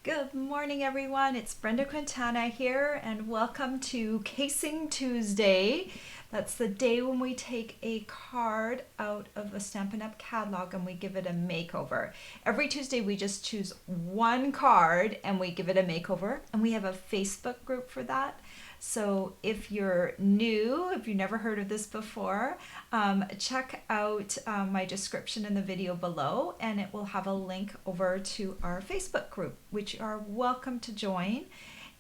Good morning, everyone. It's Brenda Quintana here, and welcome to Casing Tuesday. That's the day when we take a card out of a Stampin' Up catalog and we give it a makeover. Every Tuesday, we just choose one card and we give it a makeover, and we have a Facebook group for that. So if you're new, if you've never heard of this before, check out my description in the video below, and it will have a link over to our Facebook group, which you are welcome to join.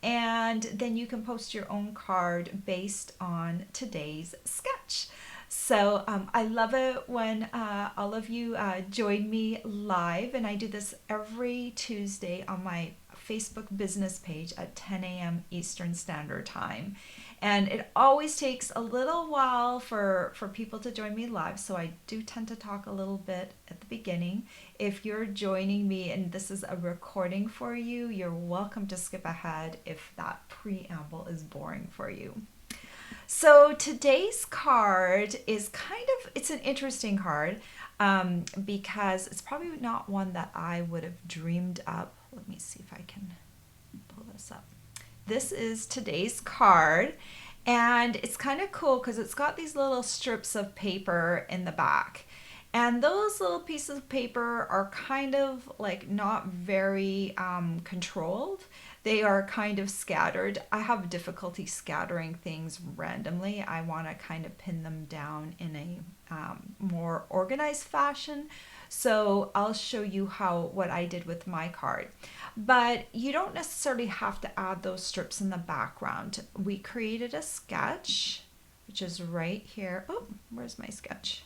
And then you can post your own card based on today's sketch. So I love it when all of you join me live, and I do this every Tuesday on my Facebook business page at 10 a.m. Eastern Standard Time. And it always takes a little while for people to join me live, so I do tend to talk a little bit at the beginning. If you're joining me and this is a recording for you, you're welcome to skip ahead if that preamble is boring for you. So today's card is it's an interesting card because it's probably not one that I would have dreamed up. Let me see if I can pull this up. This is today's card, and it's kind of cool because it's got these little strips of paper in the back. And those little pieces of paper are kind of like not very controlled. They are kind of scattered. I have difficulty scattering things randomly. I want to kind of pin them down in a more organized fashion. So I'll show you what I did with my card. But you don't necessarily have to add those strips in the background. We created a sketch, which is right here. Oh, where's my sketch?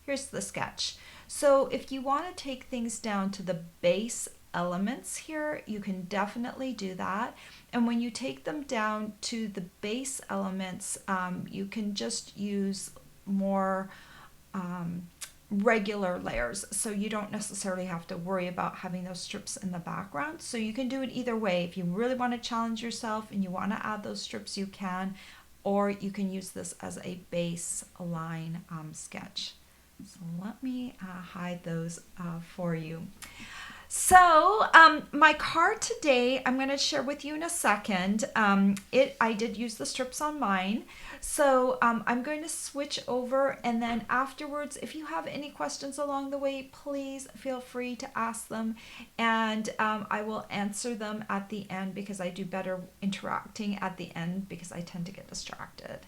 Here's the sketch. So if you want to take things down to the base elements here, you can definitely do that. And when you take them down to the base elements, you can just use more regular layers, so you don't necessarily have to worry about having those strips in the background. So you can do it either way. If you really want to challenge yourself and you want to add those strips, you can, or you can use this as a base line sketch. So let me hide those for you. So my card today, I'm going to share with you in a second. I did use the strips on mine. So I'm going to switch over, and then afterwards, if you have any questions along the way, please feel free to ask them, and I will answer them at the end because I do better interacting at the end because I tend to get distracted.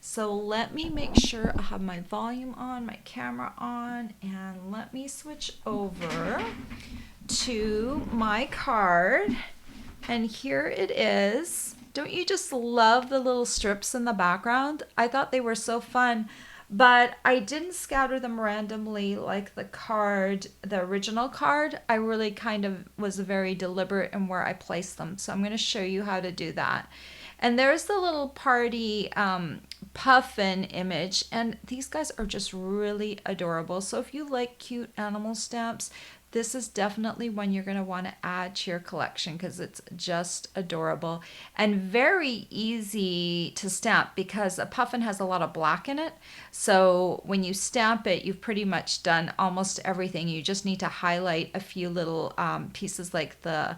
So let me make sure I have my volume on, my camera on, and let me switch over to my card, and here it is. Don't you just love the little strips in the background? I thought they were so fun, but I didn't scatter them randomly like the card, the original card. I really kind of was very deliberate in where I placed them, so I'm going to show you how to do that. And there's the little party puffin image, and these guys are just really adorable. So if you like cute animal stamps, this is definitely one you're going to want to add to your collection because it's just adorable and very easy to stamp because a puffin has a lot of black in it. So when you stamp it, you've pretty much done almost everything. You just need to highlight a few little pieces like the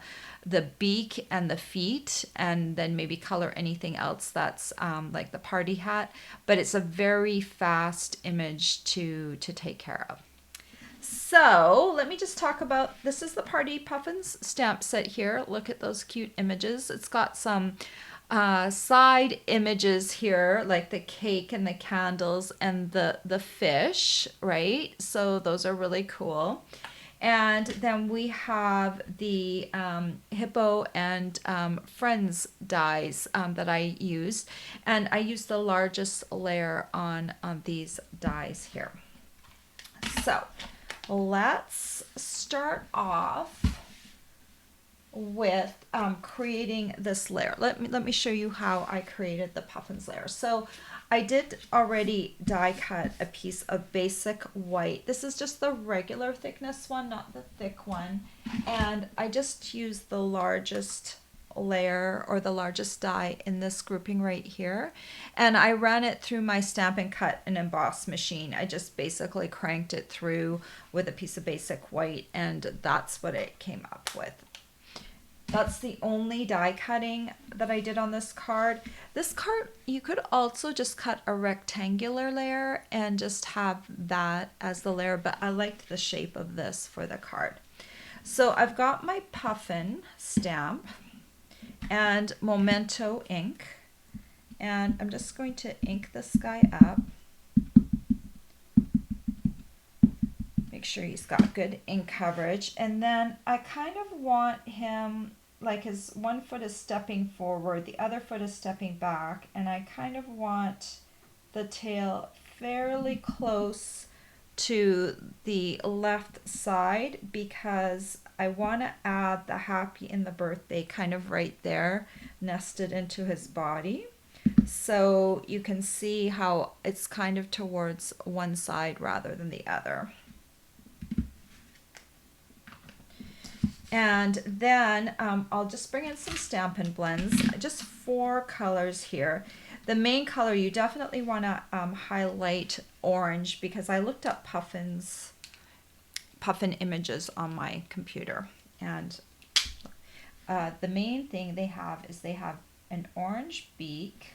beak and the feet, and then maybe color anything else that's like the party hat. But it's a very fast image to take care of. So let me just talk about, this is the Party Puffins Stamp Set here. Look at those cute images. It's got some side images here, like the cake and the candles and the fish, right? So those are really cool. And then we have the hippo and friends dies that I used. And I used the largest layer on these dies here. So let's start off with creating this layer. Let me show you how I created the puffins layer. So I did already die cut a piece of basic white. This is just the regular thickness one, not the thick one. And I just used the largest layer or the largest die in this grouping right here, and I ran it through my Stampin' Cut and Emboss machine. I just basically cranked it through with a piece of basic white, and that's what it came up with. That's the only die cutting that I did on this card. This card, you could also just cut a rectangular layer and just have that as the layer, but I liked the shape of this for the card. So I've got my puffin stamp and Memento ink, and I'm just going to ink this guy up. Make sure he's got good ink coverage, and then I kind of want him like his one foot is stepping forward, the other foot is stepping back, and I kind of want the tail fairly close to the left side because I want to add the happy and the birthday kind of right there nested into his body. So you can see how it's kind of towards one side rather than the other. And then I'll just bring in some Stampin' Blends, just 4 colors here. The main color, you definitely want to highlight orange because I looked up puffin images on my computer. And the main thing they have is they have an orange beak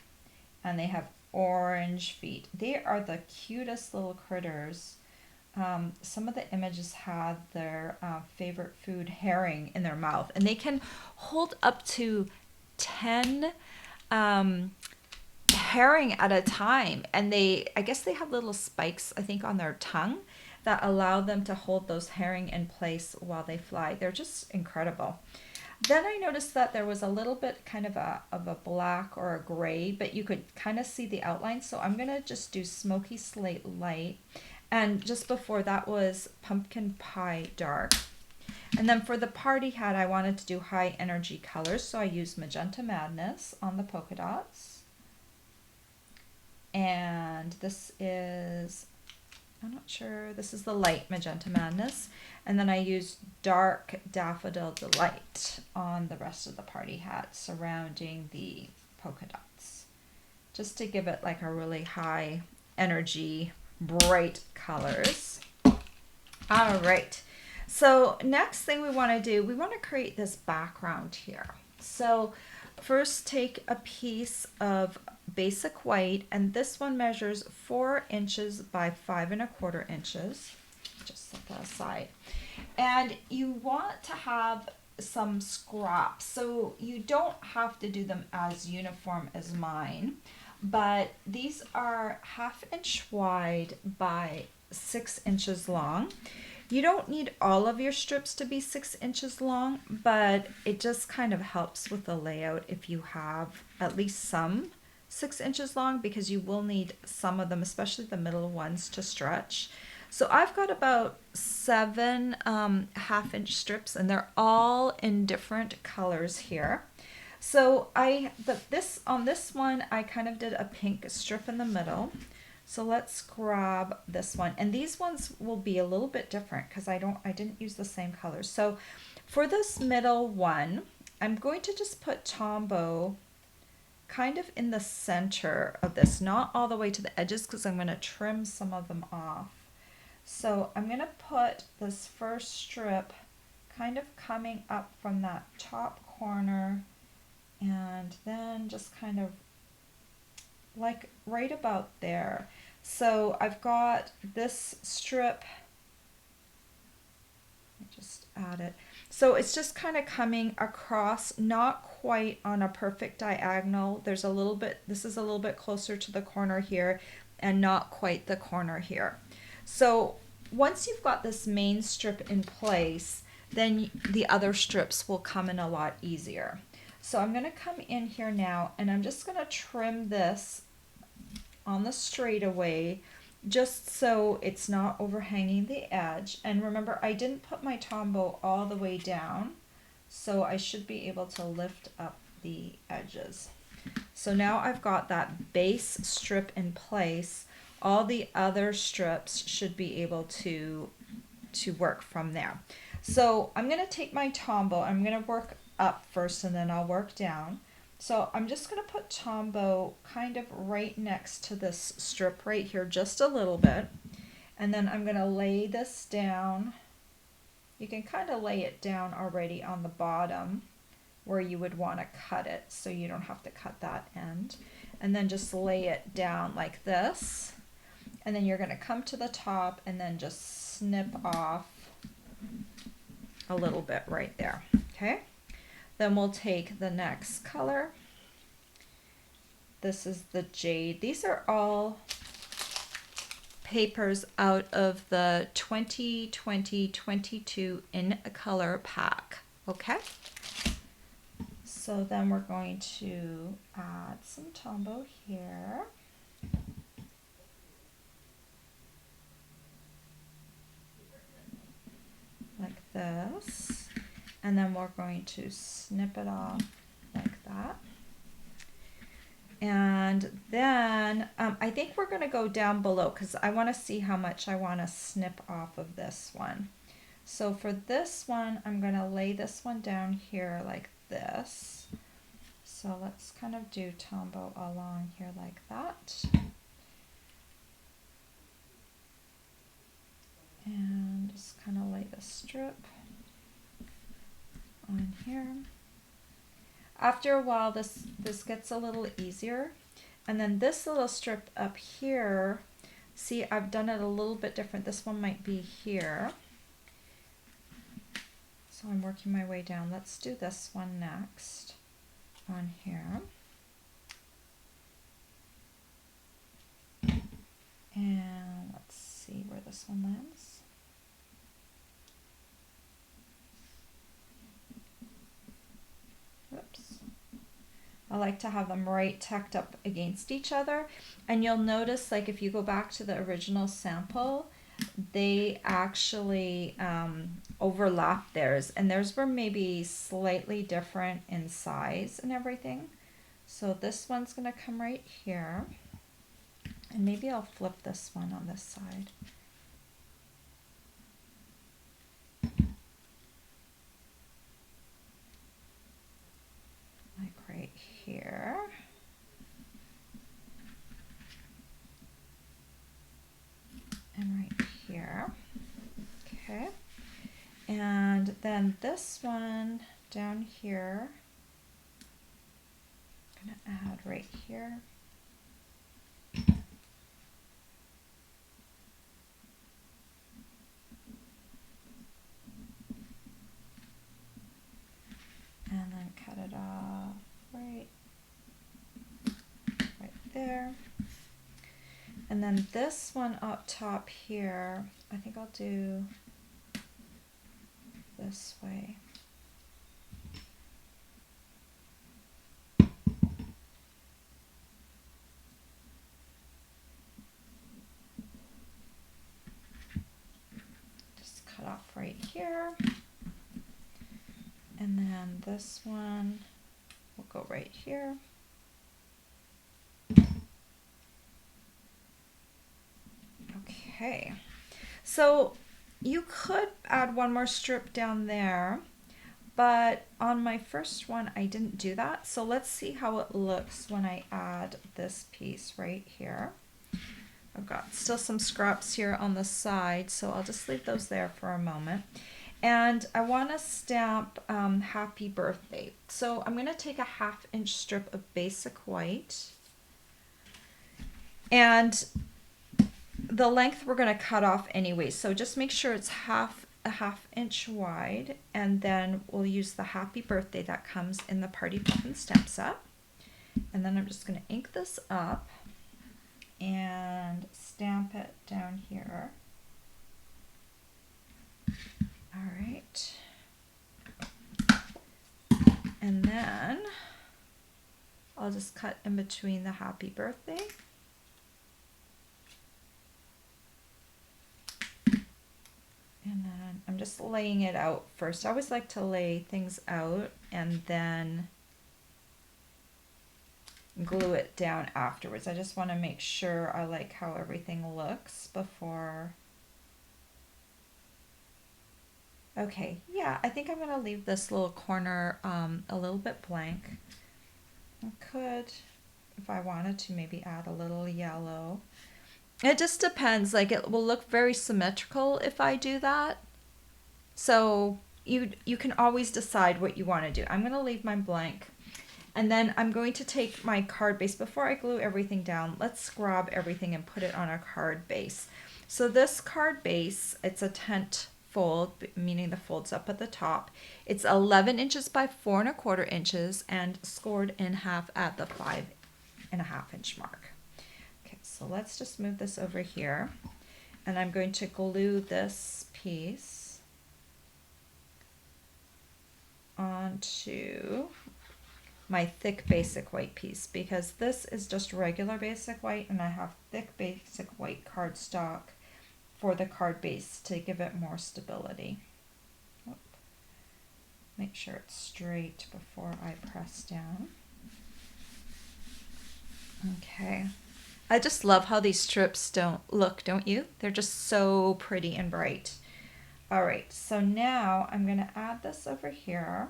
and they have orange feet. They are the cutest little critters. Some of the images had their favorite food, herring, in their mouth, and they can hold up to 10 herring at a time. And I guess they have little spikes, I think, on their tongue that allow them to hold those herring in place while they fly. They're just incredible. Then I noticed that there was a little bit kind of a black or a gray, but you could kind of see the outline. So I'm going to just do Smoky Slate Light. And just before that was Pumpkin Pie Dark. And then for the party hat, I wanted to do high energy colors. So I used Magenta Madness on the polka dots. And this is, I'm not sure, this is the light Magenta Madness. And then I used Dark Daffodil Delight on the rest of the party hat surrounding the polka dots. Just to give it like a really high energy, bright colors. All right, so next thing we want to do, we want to create this background here. So first take a piece of basic white, and this one measures 4 inches by 5¼ inches. Just set that aside. And you want to have some scraps, so you don't have to do them as uniform as mine. But these are 1/2 inch wide by 6 inches long. You don't need all of your strips to be 6 inches long, but it just kind of helps with the layout if you have at least some 6 inches long, because you will need some of them, especially the middle ones, to stretch. So I've got about 7 1/2 inch strips, and they're all in different colors here. So on this one, I kind of did a pink strip in the middle. So let's grab this one. And these ones will be a little bit different because I didn't use the same colors. So for this middle one, I'm going to just put Tombow kind of in the center of this, not all the way to the edges because I'm going to trim some of them off. So I'm going to put this first strip kind of coming up from that top corner, and then just kind of like right about there. So I've got this strip, let me just add it. So it's just kind of coming across, not quite on a perfect diagonal. There's a little bit, this is a little bit closer to the corner here and not quite the corner here. So once you've got this main strip in place, then the other strips will come in a lot easier. So I'm going to come in here now, and I'm just going to trim this on the straightaway just so it's not overhanging the edge. And remember, I didn't put my Tombow all the way down, so I should be able to lift up the edges. So now I've got that base strip in place. All the other strips should be able to work from there. So I'm going to take my Tombow, I'm going to work up first and then I'll work down. So I'm just going to put Tombow kind of right next to this strip right here, just a little bit. And then I'm going to lay this down. You can kind of lay it down already on the bottom. where you would want to cut it, so you don't have to cut that end. And then just lay it down like this. And then you're going to come to the top and then just snip off a little bit right there. Okay. Then we'll take the next color. This is the jade. These are all papers out of the 2020-22 in color pack. Okay. So then we're going to add some Tombow here. Like this. And then we're going to snip it off like that. And then I think we're going to go down below because I want to see how much I want to snip off of this one. So for this one, I'm going to lay this one down here like this. So let's kind of do Tombow along here like that. And just kind of lay the strip on here. After a while, this gets a little easier. And then this little strip up here, see, I've done it a little bit different. This one might be here. So I'm working my way down. Let's do this one next on here. And let's see where this one lands. Whoops. I like to have them right tucked up against each other. And you'll notice, like, if you go back to the original sample, they actually overlap theirs. And theirs were maybe slightly different in size and everything. So this one's going to come right here. And maybe I'll flip this one on this side. Like right here. And right here. Okay. And then this one down here, I'm going to add right here. And then cut it off right there. And then this one up top here, I think I'll do this way. Just cut off right here. And then this one will go right here. Okay, so you could add one more strip down there, but on my first one I didn't do that. So let's see how it looks when I add this piece right here. I've got still some scraps here on the side, so I'll just leave those there for a moment. And I want to stamp Happy Birthday. So I'm going to take a 1/2 inch strip of basic white. And the length we're going to cut off anyway. So just make sure it's a 1/2 inch wide. And then we'll use the Happy Birthday that comes in the Party Puffins Stamp Set. And then I'm just going to ink this up and stamp it down here. All right, and then I'll just cut in between the Happy Birthday. And then I'm just laying it out first. I always like to lay things out and then glue it down afterwards. I just want to make sure I like how everything looks before. Okay, yeah, I think I'm going to leave this little corner a little bit blank. I could, if I wanted to, maybe add a little yellow. It just depends. Like, it will look very symmetrical if I do that. So you can always decide what you want to do. I'm going to leave mine blank. And then I'm going to take my card base. Before I glue everything down, let's scrub everything and put it on a card base. So this card base, it's a tent fold, meaning the fold's up at the top. It's 11 inches by 4¼ inches and scored in half at the 5½ inch mark. Okay, so let's just move this over here. And I'm going to glue this piece onto my thick basic white piece, because this is just regular basic white and I have thick basic white cardstock for the card base to give it more stability. Make sure it's straight before I press down. Okay. I just love how these strips don't you? They're just so pretty and bright. All right, so now I'm going to add this over here.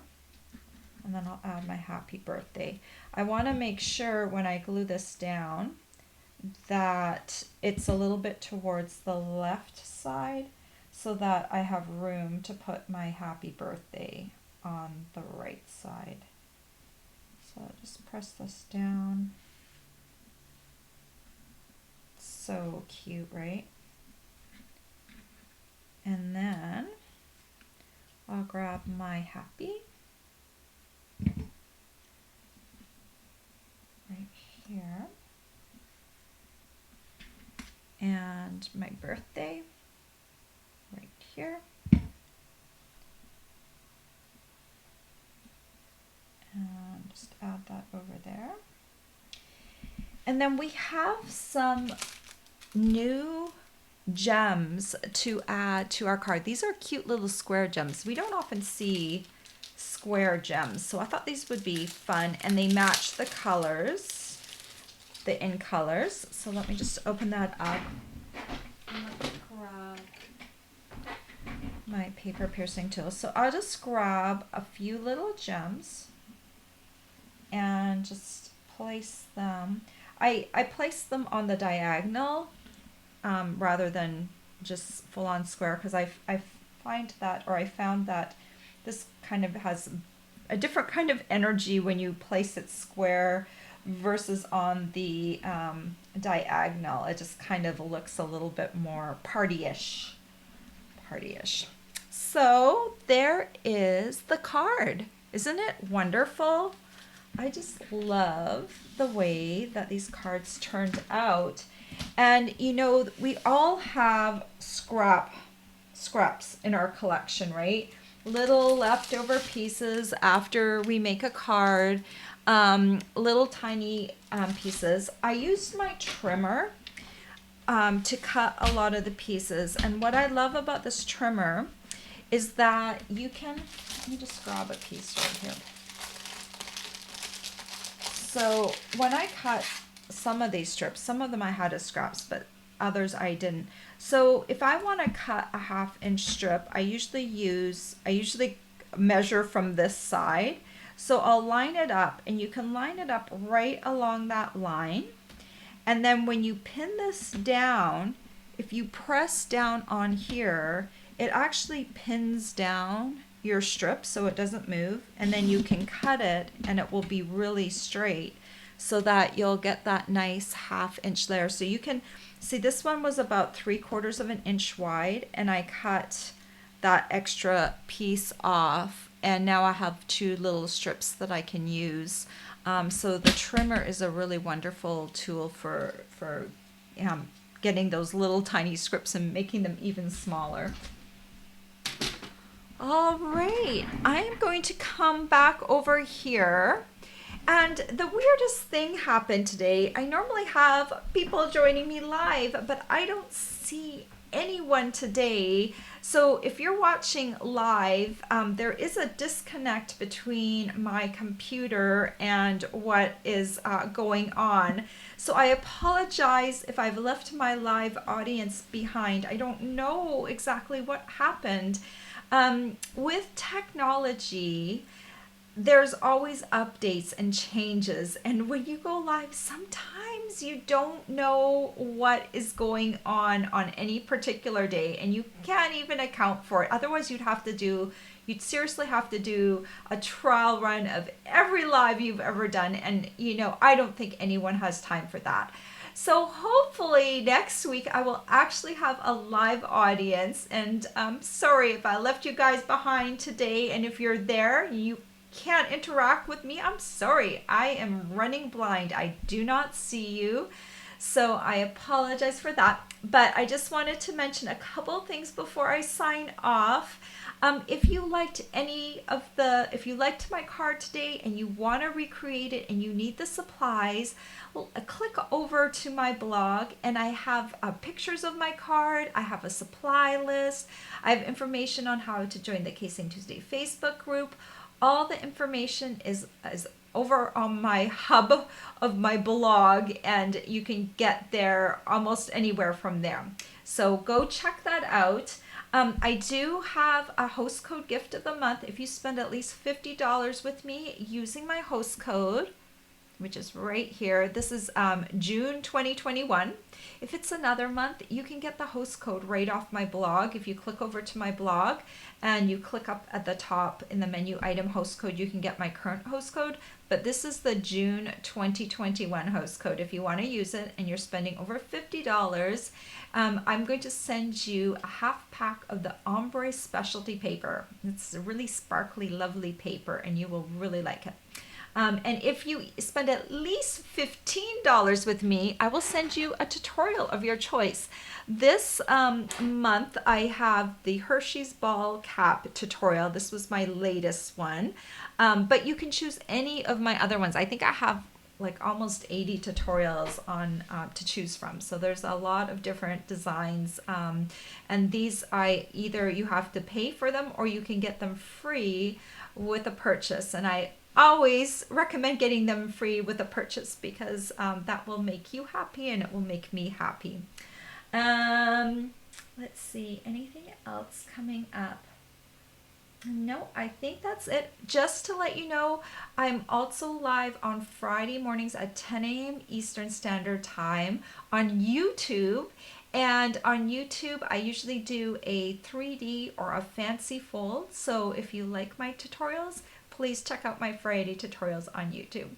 And then I'll add my happy birthday. I want to make sure when I glue this down that it's a little bit towards the left side so that I have room to put my happy birthday on the right side. So I'll just press this down. So cute, right? And then I'll grab my happy right here, and my birthday right here, and just add that over there. And then we have some new gems to add to our card. These are cute little square gems. We don't often see square gems, so I thought these would be fun, and they match the colors, the in colors. So let me just open that up. Let's grab my paper piercing tool. So I'll just grab a few little gems and just place them. I place them on the diagonal rather than just full on square, because I found that this kind of has a different kind of energy when you place it square versus on the diagonal. It just kind of looks a little bit more party-ish. So there is the card. Isn't it wonderful? I just love the way that these cards turned out. And you know, we all have scraps in our collection, right? Little leftover pieces after we make a card, little tiny pieces. I used my trimmer to cut a lot of the pieces, and what I love about this trimmer is that you can, let me just grab a piece right here. So when I cut some of these strips, some of them I had as scraps, but others I didn't. So if I want to cut a 1/2 inch strip, I usually measure from this side. So I'll line it up, and you can line it up right along that line. And then when you pin this down, if you press down on here, it actually pins down your strip so it doesn't move, and then you can cut it and it will be really straight so that you'll get that nice 1/2 inch there. So you can see this one was about 3/4 inch wide, and I cut that extra piece off, and now I have 2 little strips that I can use. So the trimmer is a really wonderful tool for getting those little tiny strips and making them even smaller. All right, I am going to come back over here. And the weirdest thing happened today. I normally have people joining me live, but I don't see anyone today. So if you're watching live, there is a disconnect between my computer and what is going on. So I apologize if I've left my live audience behind. I don't know exactly what happened. With technology, there's always updates and changes, and when you go live, sometimes you don't know what is going on any particular day, and you can't even account for it. Otherwise, you'd have to do You'd seriously have to do a trial run of every live you've ever done. And, you know, I don't think anyone has time for that. So hopefully next week I will actually have a live audience. And I'm sorry if I left you guys behind today. And if you're there, you can't interact with me, I'm sorry. I am running blind. I do not see you. So I apologize for that. But I just wanted to mention a couple things before I sign off. If you liked if you liked my card today and you want to recreate it and you need the supplies, well, click over to my blog and I have pictures of my card. I have a supply list. I have information on how to join the Casing Tuesday Facebook group. All the information is over on my hub of my blog, and you can get there almost anywhere from there. So go check that out. I do have a host code gift of the month. If you spend at least $50 with me using my host code, which is right here. This is June 2021. If it's another month, you can get the host code right off my blog. If you click over to my blog and you click up at the top in the menu item host code, you can get my current host code. But this is the June 2021 host code. If you want to use it and you're spending over $50, I'm going to send you a half pack of the ombre specialty paper. It's a really sparkly, lovely paper, and you will really like it. And if you spend at least $15 with me, I will send you a tutorial of your choice. This month, I have the Hershey's Ball Cap tutorial. This was my latest one, but you can choose any of my other ones. I think I have like almost 80 tutorials on to choose from. So there's a lot of different designs, and these either you have to pay for them or you can get them free with a purchase. And I always recommend getting them free with a purchase because that will make you happy and it will make me happy. Let's see, anything else coming up? No, I think that's it. Just to let you know, I'm also live on Friday mornings at 10 a.m. Eastern Standard Time on YouTube. And on YouTube, I usually do a 3D or a fancy fold. So if you like my tutorials, please check out my Friday tutorials on YouTube.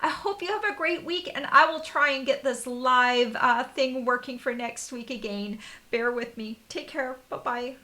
I hope you have a great week, and I will try and get this live thing working for next week again. Bear with me. Take care. Bye-bye.